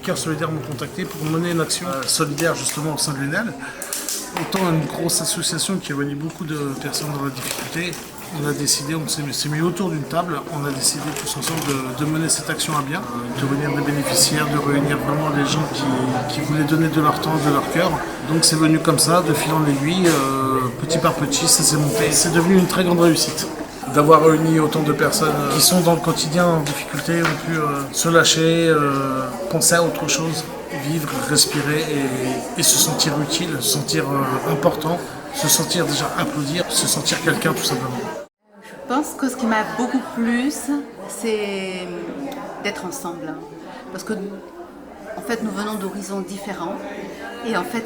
Cœurs Solidaires m'ont contacté pour mener une action solidaire justement au sein de l'UNEL. Autant une grosse association qui réunit beaucoup de personnes dans la difficulté, on a décidé, on s'est mis autour d'une table, on a décidé tous ensemble de mener cette action à bien, de réunir des bénéficiaires, de réunir vraiment les gens qui voulaient donner de leur temps, de leur cœur. Donc c'est venu comme ça, de fil en aiguille, petit par petit, ça s'est monté. C'est devenu une très grande réussite d'avoir réuni autant de personnes qui sont dans le quotidien en difficulté, ont pu se lâcher, penser à autre chose, vivre, respirer et se sentir utile, se sentir important, se sentir déjà applaudir, se sentir quelqu'un tout simplement. Je pense que ce qui m'a beaucoup plu, c'est d'être ensemble. Parce que, en fait, nous venons d'horizons différents et en fait,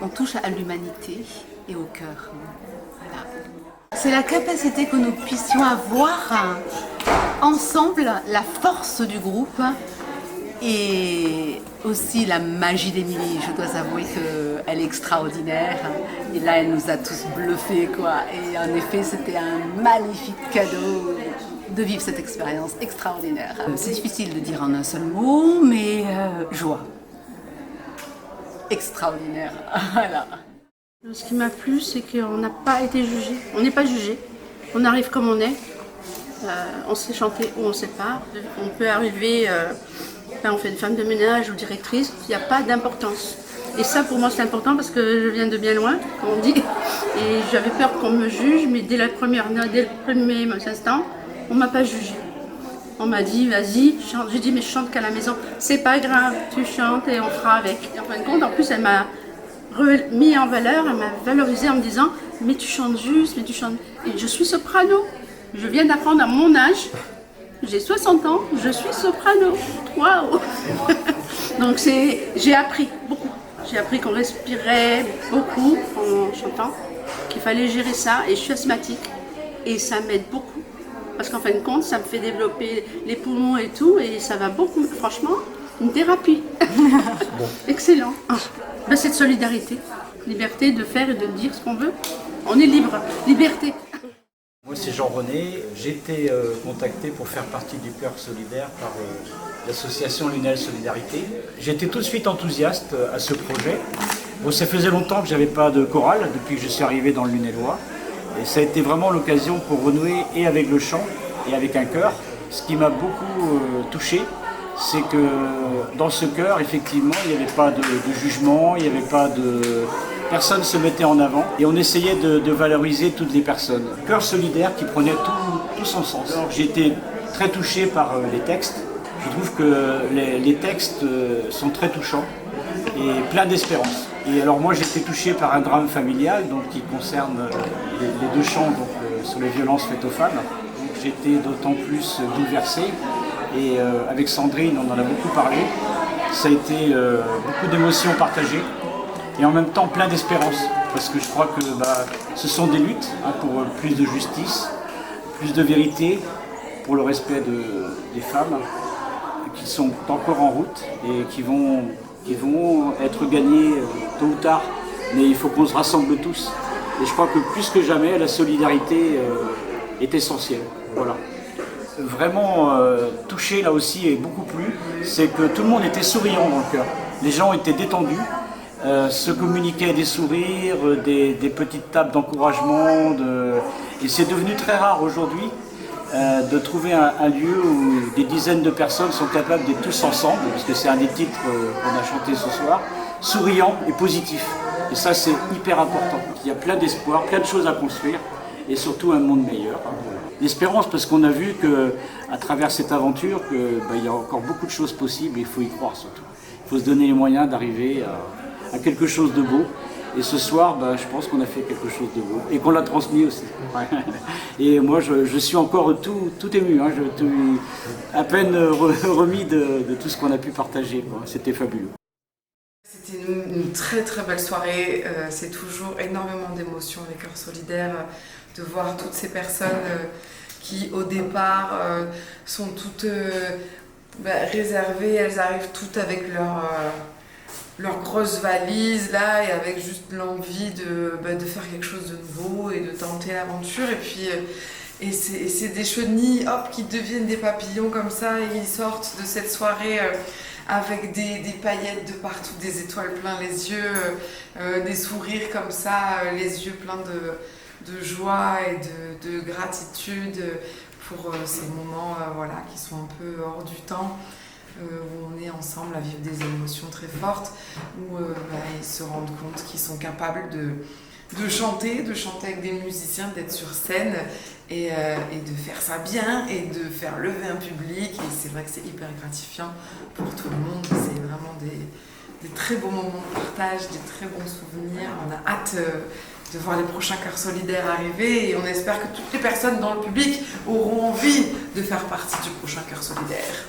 on touche à l'humanité et au cœur. Voilà. C'est la capacité que nous puissions avoir ensemble la force du groupe et aussi la magie d'Émilie. Je dois avouer qu'elle est extraordinaire et là elle nous a tous bluffés quoi. Et en effet c'était un magnifique cadeau de vivre cette expérience extraordinaire. C'est difficile de dire en un seul mot, mais joie. Extraordinaire, voilà. Ce qui m'a plu, c'est qu'on n'a pas été jugé. On n'est pas jugé. On arrive comme on est. On sait chanter ou on ne sait pas. On peut arriver, on fait une femme de ménage ou directrice. Il n'y a pas d'importance. Et ça, pour moi, c'est important parce que je viens de bien loin, comme on dit. Et j'avais peur qu'on me juge, mais dès le premier instant, on ne m'a pas jugé. On m'a dit, vas-y, chante. J'ai dit, mais je chante qu'à la maison. C'est pas grave, tu chantes et on fera avec. Et en fin de compte, en plus, elle m'a mis en valeur, elle m'a valorisé en me disant mais tu chantes juste, mais tu chantes. Et je suis soprano. Je viens d'apprendre à mon âge. J'ai 60 ans, je suis soprano. Waouh. Donc j'ai appris beaucoup. J'ai appris qu'on respirait beaucoup en chantant, qu'il fallait gérer ça. Et je suis asthmatique et ça m'aide beaucoup. Parce qu'en fin de compte, ça me fait développer les poumons et tout, et ça va beaucoup. Franchement, une thérapie. Bon. Excellent. Ben, cette solidarité, liberté de faire et de dire ce qu'on veut. On est libre, liberté. Moi c'est Jean-René, j'ai été contacté pour faire partie du Cœur Solidaire par l'association l'UNEL Solidarité. J'étais tout de suite enthousiaste à ce projet. Bon, ça faisait longtemps que je n'avais pas de chorale depuis que je suis arrivé dans le Lunélois. Et ça a été vraiment l'occasion pour renouer et avec le chant et avec un chœur. Ce qui m'a beaucoup touché, c'est que dans ce chœur, effectivement, il n'y avait pas de jugement, il n'y avait pas de... Personne ne se mettait en avant et on essayait de valoriser toutes les personnes. Chœur solidaire qui prenait tout son sens. Alors j'ai été très touché par les textes. Je trouve que les textes sont très touchants et plein d'espérance. Et alors moi j'ai été touché par un drame familial donc, qui concerne les deux chants donc, sur les violences faites aux femmes. J'ai été d'autant plus bouleversé. Et avec Sandrine, on en a beaucoup parlé. Ça a été beaucoup d'émotions partagées et en même temps plein d'espérance. Parce que je crois que ce sont des luttes pour plus de justice, plus de vérité, pour le respect des femmes qui sont encore en route et qui vont être gagnées tôt ou tard. Mais il faut qu'on se rassemble tous. Et je crois que plus que jamais, la solidarité est essentielle. Voilà. Vraiment touché là aussi et beaucoup plu, c'est que tout le monde était souriant dans le cœur. Les gens étaient détendus, se communiquaient des sourires, des petites tables d'encouragement. Et c'est devenu très rare aujourd'hui de trouver un lieu où des dizaines de personnes sont capables d'être tous ensemble, parce que c'est un des titres qu'on a chanté ce soir, souriant et positif. Et ça c'est hyper important. Il y a plein d'espoir, plein de choses à construire et surtout un monde meilleur. L'espérance parce qu'on a vu qu'à travers cette aventure il y a encore beaucoup de choses possibles et il faut y croire surtout. Il faut se donner les moyens d'arriver à quelque chose de beau. Et ce soir, je pense qu'on a fait quelque chose de beau et qu'on l'a transmis aussi. Et moi, je suis encore tout ému. Hein. Je suis à peine remis de tout ce qu'on a pu partager. C'était fabuleux. C'était une très très belle soirée. C'est toujours énormément d'émotions, les Cœurs Solidaires, de voir toutes ces personnes qui, au départ, sont toutes réservées. Elles arrivent toutes avec leur grosse valise là et avec juste l'envie de faire quelque chose de nouveau et de tenter l'aventure et puis c'est des chenilles hop qui deviennent des papillons comme ça et ils sortent de cette soirée avec des paillettes de partout, des étoiles plein les yeux, des sourires comme ça, les yeux pleins de joie et de gratitude pour ces moments voilà, qui sont un peu hors du temps, où on est ensemble à vivre des émotions très fortes, où ils se rendent compte qu'ils sont capables de chanter avec des musiciens, d'être sur scène et de faire ça bien et de faire lever un public. Et c'est vrai que c'est hyper gratifiant pour tout le monde. C'est vraiment des très beaux moments de partage, des très bons souvenirs. On a hâte de voir les prochains Cœurs Solidaires arriver et on espère que toutes les personnes dans le public auront envie de faire partie du prochain Cœur Solidaire.